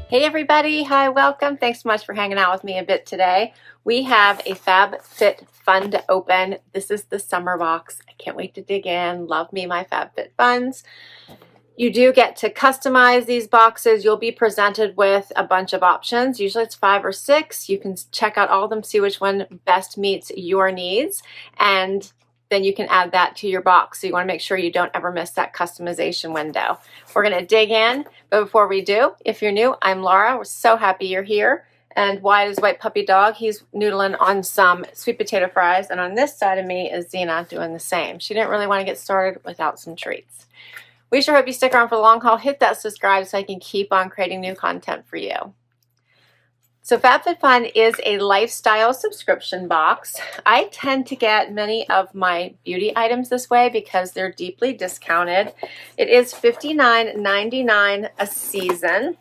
Hey everybody, hi, welcome. Thanks so much for hanging out with me a bit today. We have a Fab Fit Fun to open. This is the summer box. I can't wait to dig in. Love me my Fab Fit Funs. You do get to customize these boxes. You'll be presented with a bunch of options. Usually it's 5 or 6. You can check out all of them, see which one best meets your needs, and then you can add that to your box. So you want to make sure you don't ever miss that customization window. We're going to dig in, but before we do, if you're new, I'm Laura. We're so happy you're here. And Wyatt is white puppy dog. He's noodling on some sweet potato fries. And on this side of me is Zena doing the same. She didn't really want to get started without some treats. We sure hope you stick around for the long haul. Hit that subscribe so I can keep on creating new content for you. So FabFitFun is a lifestyle subscription box. I tend to get many of my beauty items this way because they're deeply discounted. It is $59.99 a season.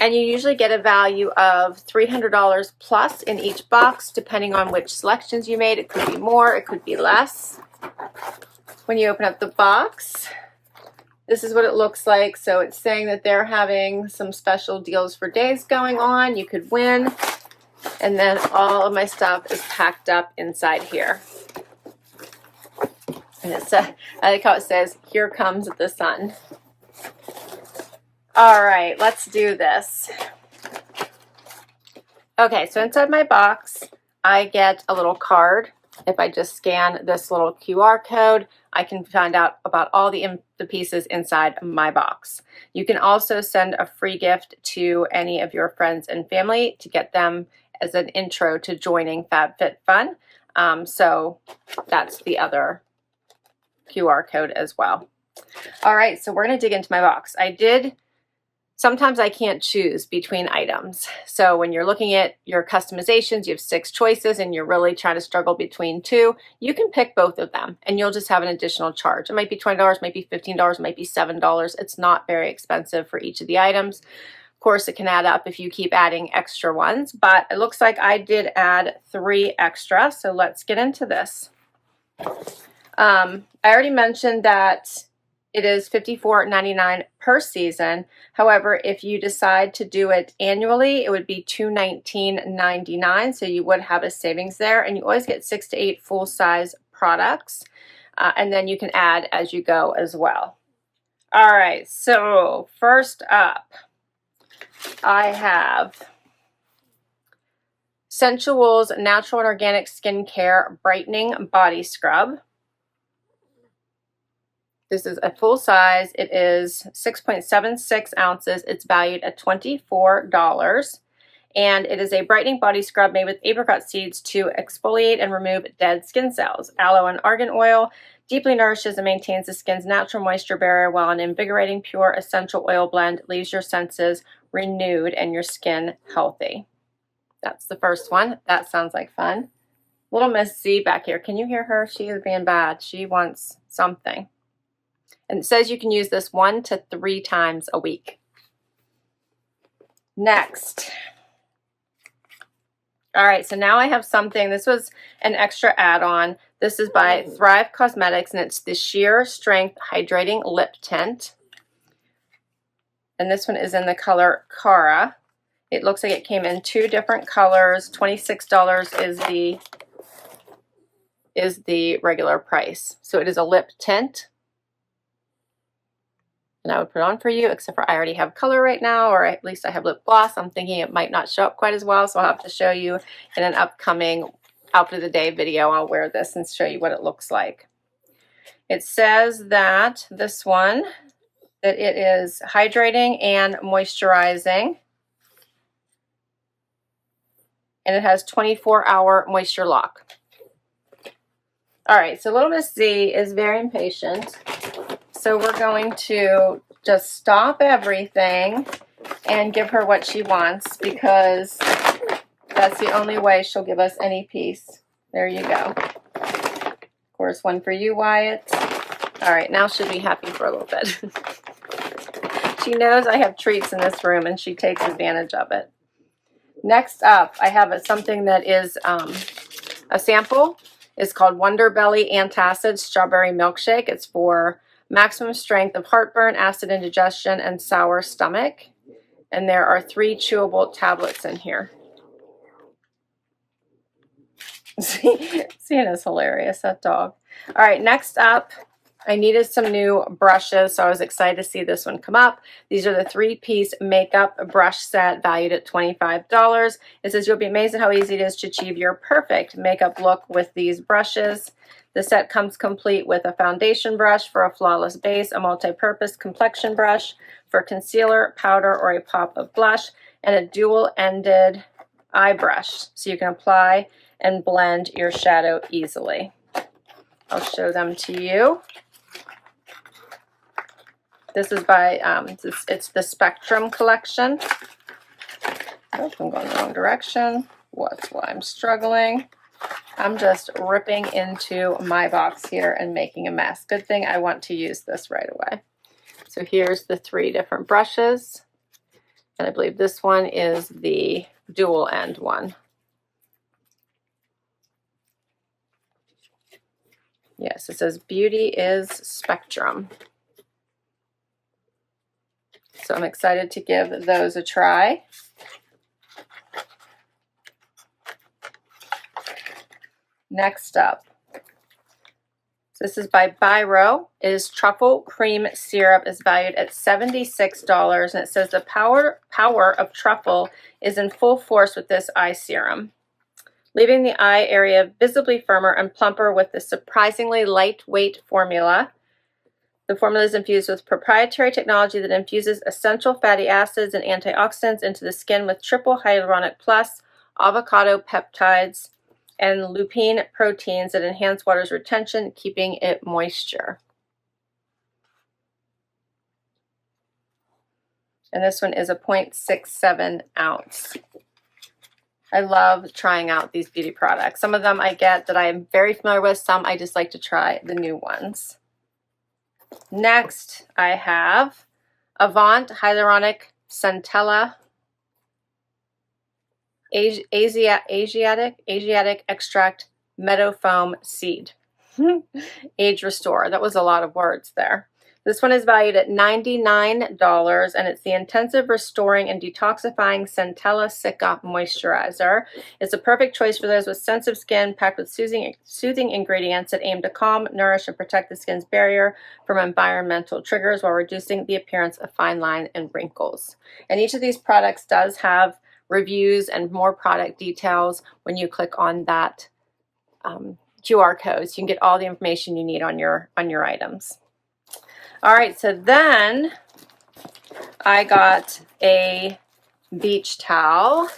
And you usually get a value of $300 plus in each box, depending on which selections you made. It could be more, it could be less. When you open up the box, this is what it looks like. So it's saying that they're having some special deals for days going on. You could win. And then all of my stuff is packed up inside here. And it's I like how it says, "Here comes the sun." All right, let's do this. Okay, so inside my box, I get a little card. If I just scan this little QR code, I can find out about all the pieces inside my box. You can also send a free gift to any of your friends and family to get them as an intro to joining FabFitFun. So that's the other QR code as well. All right, so we're going to dig into my box. Sometimes I can't choose between items. So when you're looking at your customizations, you have 6 choices and you're really trying to struggle between 2, you can pick both of them and you'll just have an additional charge. It might be $20, might be $15, might be $7. It's not very expensive for each of the items. Of course, it can add up if you keep adding extra ones, but it looks like I did add 3 extra. So let's get into this. I already mentioned that it is $54.99 per season. However, if you decide to do it annually, it would be $219.99. So you would have a savings there, and you always get 6 to 8 full-size products. And then you can add as you go as well. All right, so first up, I have Sensual's Natural and Organic Skincare Brightening Body Scrub. This is a full size. It is 6.76 ounces. It's valued at $24. And it is a brightening body scrub made with apricot seeds to exfoliate and remove dead skin cells. Aloe and argan oil deeply nourishes and maintains the skin's natural moisture barrier, while an invigorating, pure, essential oil blend leaves your senses renewed and your skin healthy. That's the first one. That sounds like fun. Little Miss Z back here. Can you hear her? She is being bad. She wants something. And it says you can use this 1 to 3 times a week. Next. All right, so now I have something. This was an extra add-on. This is by Thrive Cosmetics, and it's the Sheer Strength Hydrating Lip Tint. And this one is in the color Cara. It looks like it came in 2 different colors. $26 is the regular price. So it is a lip tint. And I would put it on for you, except for I already have color right now, or at least I have lip gloss. I'm thinking it might not show up quite as well, so I'll have to show you in an upcoming outfit of the day video. I'll wear this and show you what it looks like. It says that this one, that it is hydrating and moisturizing. And it has 24-hour moisture lock. All right, so little Miss Z is very impatient. So we're going to just stop everything and give her what she wants, because that's the only way she'll give us any peace. There you go. Of course, one for you, Wyatt. All right, now she'll be happy for a little bit. She knows I have treats in this room and she takes advantage of it. Next up, I have something that is a sample. It's called Wonder Belly Antacid Strawberry Milkshake. It's for maximum strength of heartburn, acid indigestion, and sour stomach. And there are 3 chewable tablets in here. Seeing is hilarious, that dog. All right, next up, I needed some new brushes, so I was excited to see this one come up. These are the 3-piece makeup brush set valued at $25. It says you'll be amazed at how easy it is to achieve your perfect makeup look with these brushes. The set comes complete with a foundation brush for a flawless base, a multi-purpose complexion brush for concealer, powder, or a pop of blush, and a dual-ended eye brush so you can apply and blend your shadow easily. I'll show them to you. This is by, it's the Spectrum collection. Oh, I'm going the wrong direction. What's why I'm struggling? I'm just ripping into my box here and making a mess. Good thing I want to use this right away. So here's the 3 different brushes. And I believe this one is the dual end one. Yes, it says beauty is Spectrum. So I'm excited to give those a try. Next up, so this is by Biro. It is Truffle Cream Syrup. Is valued at $76, and it says the power of truffle is in full force with this eye serum, leaving the eye area visibly firmer and plumper with the surprisingly lightweight formula. The formula is infused with proprietary technology that infuses essential fatty acids and antioxidants into the skin with triple hyaluronic plus, avocado peptides, and lupine proteins that enhance water's retention, keeping it moisture. And this one is a 0.67 ounce. I love trying out these beauty products. Some of them I get that I am very familiar with. Some I just like to try the new ones. Next, I have Avant Hyaluronic Centella Asiatic Extract Meadow Foam Seed. Age Restore. That was a lot of words there. This one is valued at $99, and it's the Intensive Restoring and Detoxifying Centella Sicca Moisturizer. It's a perfect choice for those with sensitive skin, packed with soothing ingredients that aim to calm, nourish, and protect the skin's barrier from environmental triggers while reducing the appearance of fine lines and wrinkles. And each of these products does have reviews and more product details when you click on that QR code, so you can get all the information you need on your items. All right, so then I got a beach towel.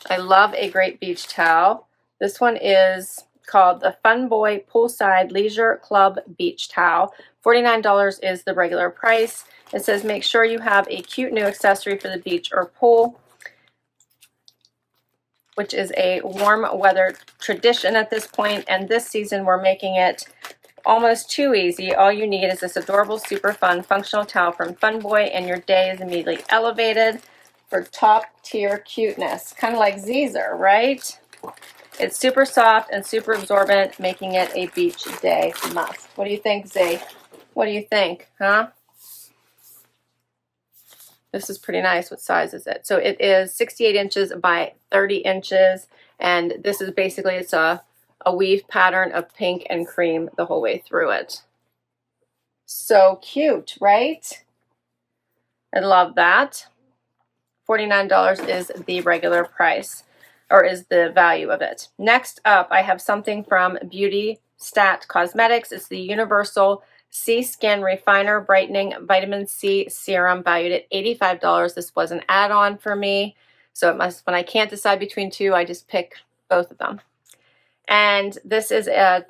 I love a great beach towel. This one is called the Fun Boy Poolside Leisure Club Beach Towel. $49 is the regular price. It says make sure you have a cute new accessory for the beach or pool, which is a warm weather tradition at this point, and this season we're making it almost too easy. All you need is this adorable, super fun, functional towel from Fun Boy, and your day is immediately elevated for top-tier cuteness. Kind of like Zeezer, right? It's super soft and super absorbent, making it a beach day must. What do you think, Zee? What do you think, huh? This is pretty nice. What size is it? So it is 68 inches by 30 inches, and this is basically, it's a weave pattern of pink and cream the whole way through it. So cute, right? I love that. $49 is the regular price, or is the value of it. Next up, I have something from Beauty Stat Cosmetics. It's the Universal C Skin Refiner Brightening Vitamin C Serum, valued at $85. This was an add-on for me, so it must, when I can't decide between two, I just pick both of them. And this is a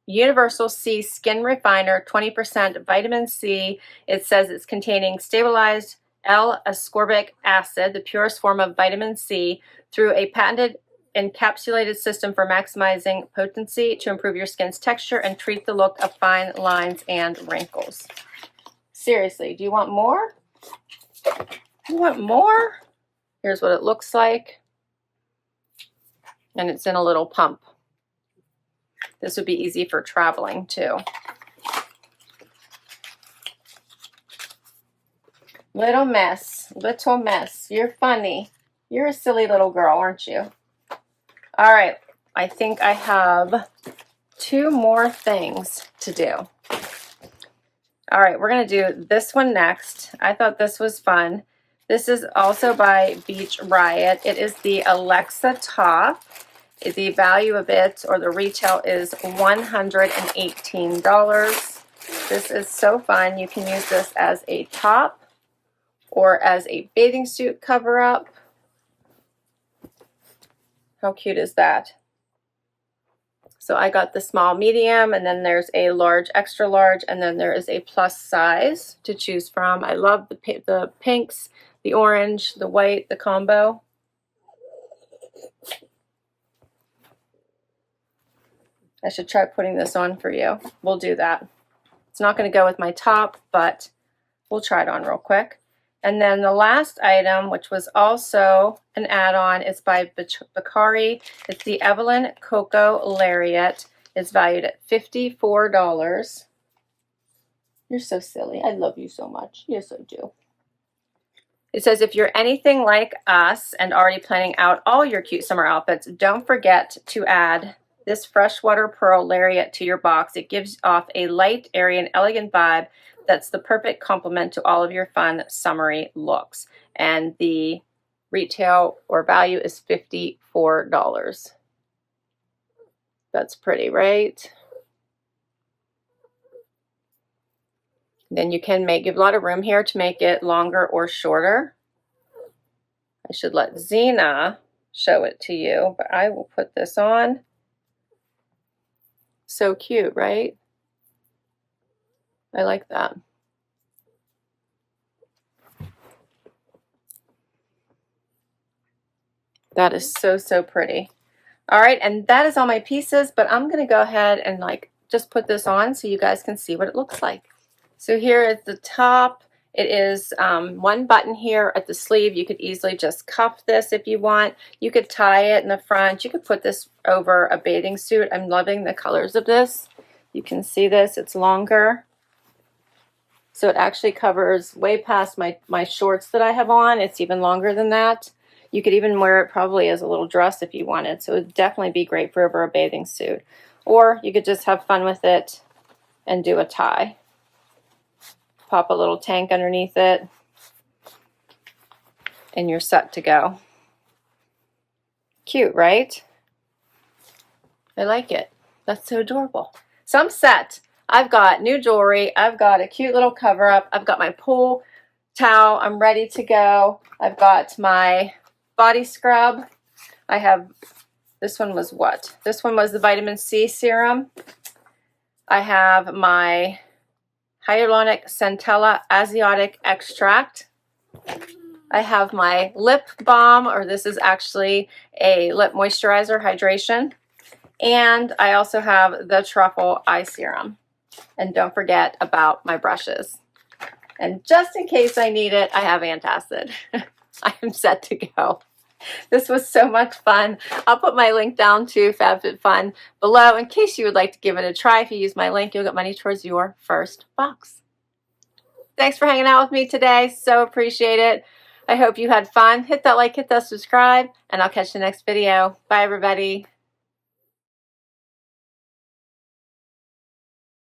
Universal C Skin Refiner, 20% vitamin C. It says it's containing stabilized L-ascorbic acid, the purest form of vitamin C, through a patented encapsulated system for maximizing potency to improve your skin's texture and treat the look of fine lines and wrinkles. Seriously, do you want more? You want more? Here's what it looks like. And it's in a little pump. This would be easy for traveling too. Little miss, little miss. You're funny. You're a silly little girl, aren't you? All right, I think I have 2 more things to do. All right, we're gonna do this one next. I thought this was fun. This is also by Beach Riot. It is the Alexa top. The value of it, or the retail, is $118. This is so fun. You can use this as a top or as a bathing suit cover up. How cute is that? So I got the small medium, and then there's a large, extra large, and then there is a plus size to choose from. I love the pinks, the orange, the white, the combo. I should try putting this on for you. We'll do that. It's not going to go with my top, but we'll try it on real quick. And then the last item, which was also an add-on, is by Bakari. It's the Evelyn Cocoa Lariat. It's valued at $54. You're so silly. I love you so much. Yes, I do. It says, if you're anything like us and already planning out all your cute summer outfits, don't forget to add this freshwater pearl lariat to your box. It gives off a light, airy, and elegant vibe that's the perfect complement to all of your fun summery looks. And the retail or value is $54. That's pretty, right? Then you can give a lot of room here to make it longer or shorter. I should let Zena show it to you, but I will put this on. So cute, right? I like that. That is so, so pretty. All right, and that is all my pieces, but I'm gonna go ahead and just put this on so you guys can see what it looks like. So here at the top, it is 1 button here at the sleeve. You could easily just cuff this if you want. You could tie it in the front. You could put this over a bathing suit. I'm loving the colors of this. You can see this, it's longer. So it actually covers way past my shorts that I have on. It's even longer than that. You could even wear it probably as a little dress if you wanted. So it would definitely be great for over a bathing suit. Or you could just have fun with it and do a tie. Pop a little tank underneath it, and you're set to go. Cute, right? I like it. That's so adorable. So I'm set. I've got new jewelry. I've got a cute little cover up. I've got my pool towel. I'm ready to go. I've got my body scrub. I have, this one was what? This one was the vitamin C serum. I have my hyaluronic centella asiatic extract. I have my lip balm, or this is actually a lip moisturizer hydration. And I also have the truffle eye serum. And don't forget about my brushes. And just in case I need it, I have antacid. I am set to go. This was so much fun. I'll put my link down to Fab Fit Fun below in case you would like to give it a try. If you use my link, you'll get money towards your first box. Thanks for hanging out with me today. So appreciate it. I hope you had fun. Hit that like, hit that subscribe, and I'll catch you in the next video. Bye, everybody.